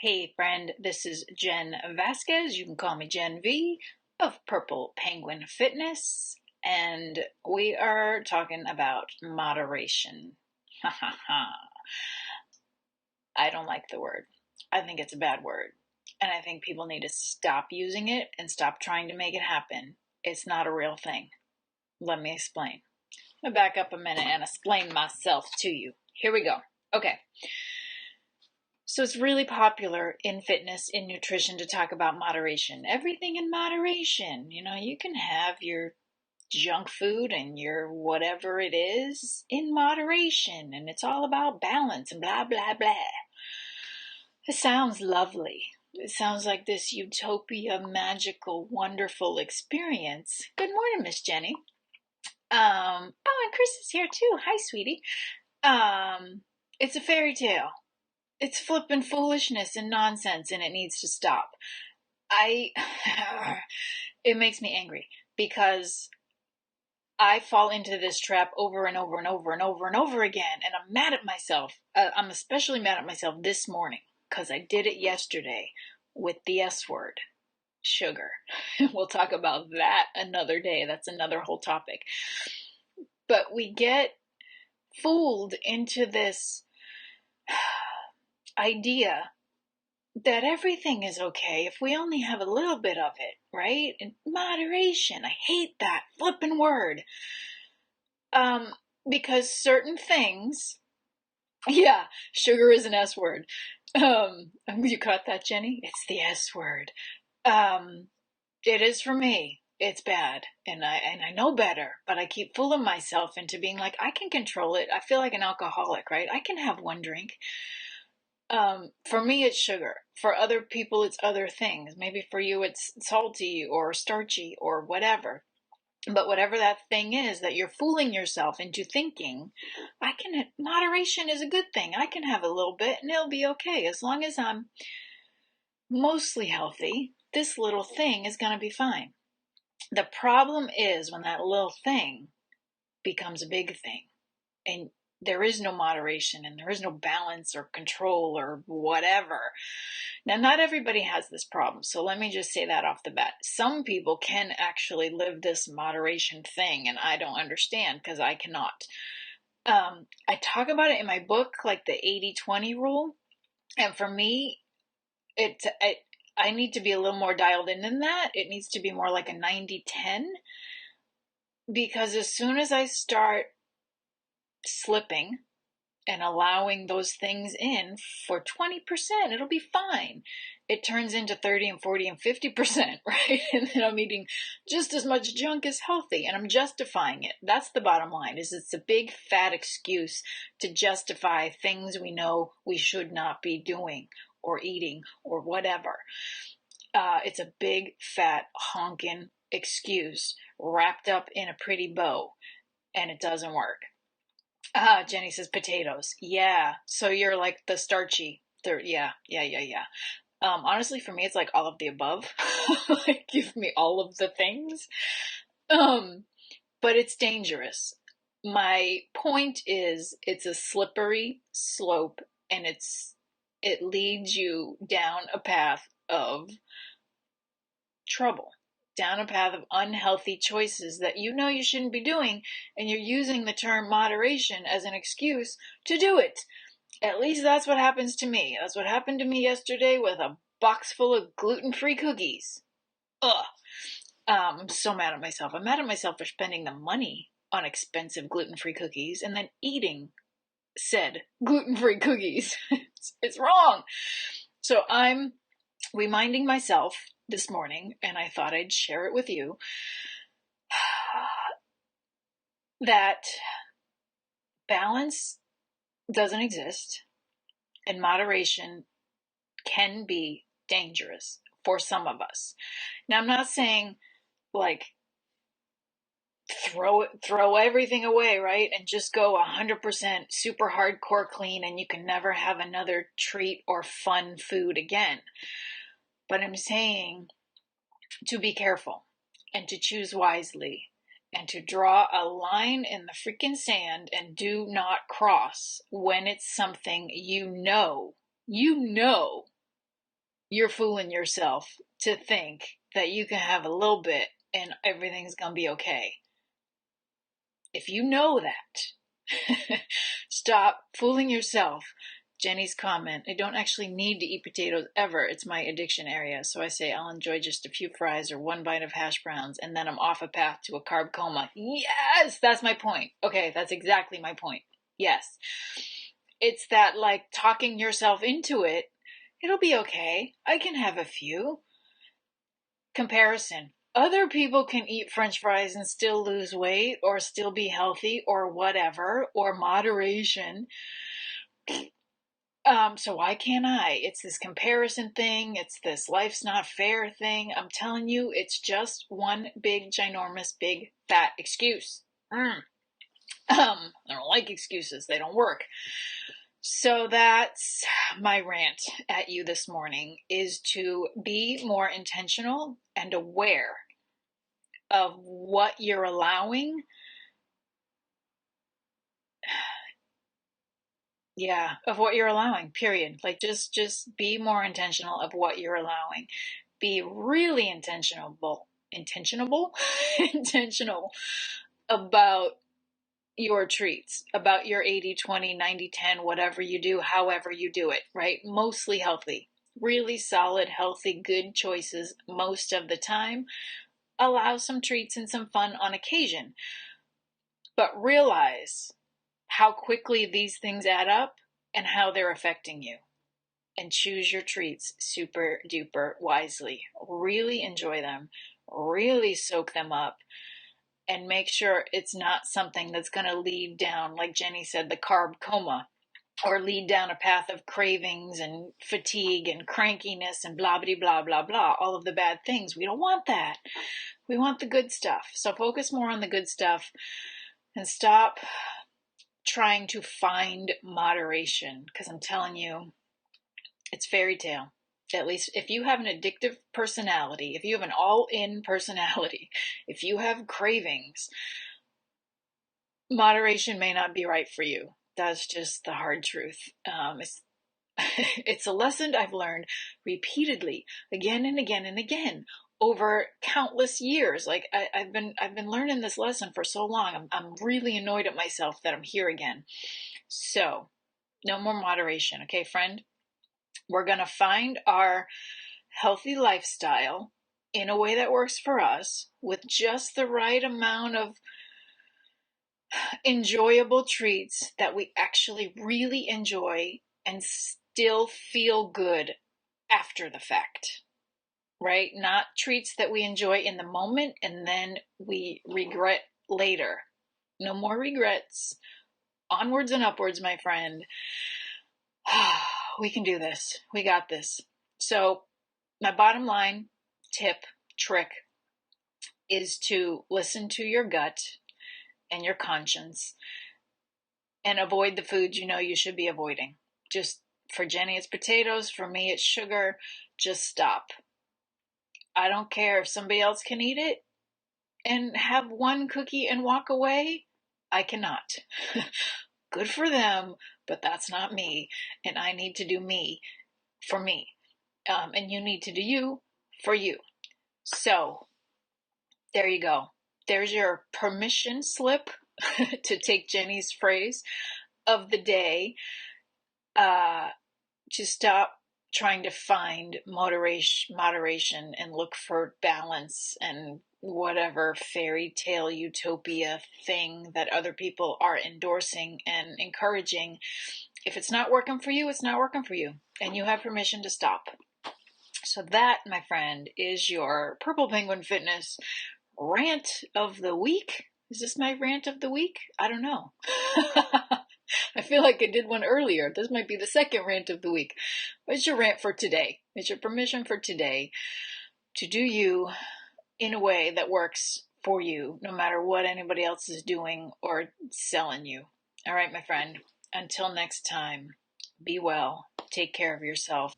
Hey friend, this is Jenn Vazquez. You can call me Jenn V of Purple Penguin Fitness, and we are talking about moderation. Ha ha ha. I don't like the word. I think it's a bad word, and I think people need to stop using it and stop trying to make it happen. It's not a real thing. Let me explain. Let me back up a minute and explain myself to you. Here we go. Okay. So it's really popular in fitness, in nutrition, to talk about moderation. Everything in moderation. You know, you can have your junk food and your whatever it is in moderation, and it's all about balance and blah, blah, blah. It sounds lovely. It sounds like this utopia, magical, wonderful experience. Good morning, Miss Jenny. Oh, and Chris is here too. Hi, sweetie. It's a fairy tale. It's flippin' foolishness and nonsense, and it needs to stop. It makes me angry because I fall into this trap over and over and over and over and over again, and I'm mad at myself. I'm especially mad at myself this morning because I did it yesterday with the S word, sugar. We'll talk about that another day. That's another whole topic. But we get fooled into this idea that everything is okay if we only have a little bit of it, right? In moderation. I hate that flippin' word. Because certain things, yeah, sugar is an S word. You caught that, Jenny? It's the S word. It is for me. It's bad, and I know better, but I keep fooling myself into being like, I can control it. I feel like an alcoholic, right? I can have one drink. For me, it's sugar. For other people, it's other things. Maybe for you, it's salty or starchy or whatever. But whatever that thing is that you're fooling yourself into thinking, moderation is a good thing. I can have a little bit and it'll be okay. As long as I'm mostly healthy, this little thing is going to be fine. The problem is when that little thing becomes a big thing and there is no moderation and there is no balance or control or whatever. Now, not everybody has this problem, so let me just say that off the bat. Some people can actually live this moderation thing, and I don't understand because I cannot. I talk about it in my book, like the 80-20 rule, and for me, I need to be a little more dialed in than that. It needs to be more like a 90-10, because as soon as I start slipping and allowing those things in for 20%, it'll be fine. It turns into 30 and 40 and 50%, right? And then I'm eating just as much junk as healthy, and I'm justifying it. That's the bottom line, is it's a big fat excuse to justify things we know we should not be doing or eating or whatever. It's a big fat honking excuse wrapped up in a pretty bow, and it doesn't work. Jenny says potatoes. Yeah. So you're like the starchy. Yeah. Honestly, for me, it's like all of the above. Like, give me all of the things. But it's dangerous. My point is, it's a slippery slope, and it leads you down a path of trouble, down a path of unhealthy choices that you know you shouldn't be doing, and you're using the term moderation as an excuse to do it. At least that's what happens to me. That's what happened to me yesterday with a box full of gluten-free cookies. Ugh. I'm so mad at myself. I'm mad at myself for spending the money on expensive gluten-free cookies and then eating said gluten-free cookies. It's wrong. So I'm reminding myself this morning, and I thought I'd share it with you, that balance doesn't exist, and moderation can be dangerous for some of us. Now, I'm not saying like throw everything away, right? And just go 100% super hardcore clean and you can never have another treat or fun food again. But I'm saying to be careful and to choose wisely and to draw a line in the freaking sand and do not cross when it's something you know you're fooling yourself to think that you can have a little bit and everything's gonna be okay. If you know that, stop fooling yourself. Jenny's comment, I don't actually need to eat potatoes ever. It's my addiction area. So I say I'll enjoy just a few fries or one bite of hash browns, and then I'm off a path to a carb coma. Yes, that's my point. Okay, that's exactly my point. Yes. It's that, like, talking yourself into it. It'll be okay. I can have a few. Comparison. Other people can eat french fries and still lose weight or still be healthy or whatever, or moderation. So why can't I? It's this comparison thing. It's this life's not fair thing. I'm telling you, it's just one big, ginormous, big, fat excuse. I don't like excuses. They don't work. So that's my rant at you this morning, is to be more intentional and aware of what you're allowing. Yeah, of what you're allowing, period. Like, just be more intentional of what you're allowing. Be really intentional intentional about your treats, about your 80-20, 90-10, whatever you do, however you do it, right? Mostly healthy, really solid, healthy, good choices most of the time. Allow some treats and some fun on occasion, but realize how quickly these things add up and how they're affecting you. And choose your treats super duper wisely. Really enjoy them, really soak them up, and make sure it's not something that's going to lead down, like Jenny said, the carb coma, or lead down a path of cravings and fatigue and crankiness and blah, blah, blah, blah, blah, all of the bad things. We don't want that. We want the good stuff. So focus more on the good stuff and stop trying to find moderation, because I'm telling you, it's fairy tale. At least if you have an addictive personality, if you have an all-in personality, if you have cravings, moderation may not be right for you. That's just the hard truth. It's a lesson I've learned repeatedly, again and again and again, over countless years. Like, I've been learning this lesson for so long. I'm really annoyed at myself that I'm here again. So, no more moderation, okay, friend? We're gonna find our healthy lifestyle in a way that works for us, with just the right amount of enjoyable treats that we actually really enjoy and still feel good after the fact, right? Not treats that we enjoy in the moment and then we regret later. No more regrets. Onwards and upwards, my friend. We can do this. We got this. So, my bottom line tip, trick, is to listen to your gut and your conscience and avoid the foods you know you should be avoiding. Just, for Jenny, it's potatoes. For me, it's sugar. Just stop. I don't care if somebody else can eat it and have one cookie and walk away. I cannot. Good for them, but that's not me. And I need to do me for me. And you need to do you for you. So, there you go. There's your permission slip, to take Jenny's phrase of the day, to stop trying to find moderation and look for balance and whatever fairy tale utopia thing that other people are endorsing and encouraging. If it's not working for you, it's not working for you, and you have permission to stop. So that, my friend, is your Purple Penguin Fitness rant of the week. Is this my rant of the week? I don't know. I feel like I did one earlier. This might be the second rant of the week. It's your rant for today. It's your permission for today to do you in a way that works for you, no matter what anybody else is doing or selling you. All right, my friend. Until next time, be well. Take care of yourself.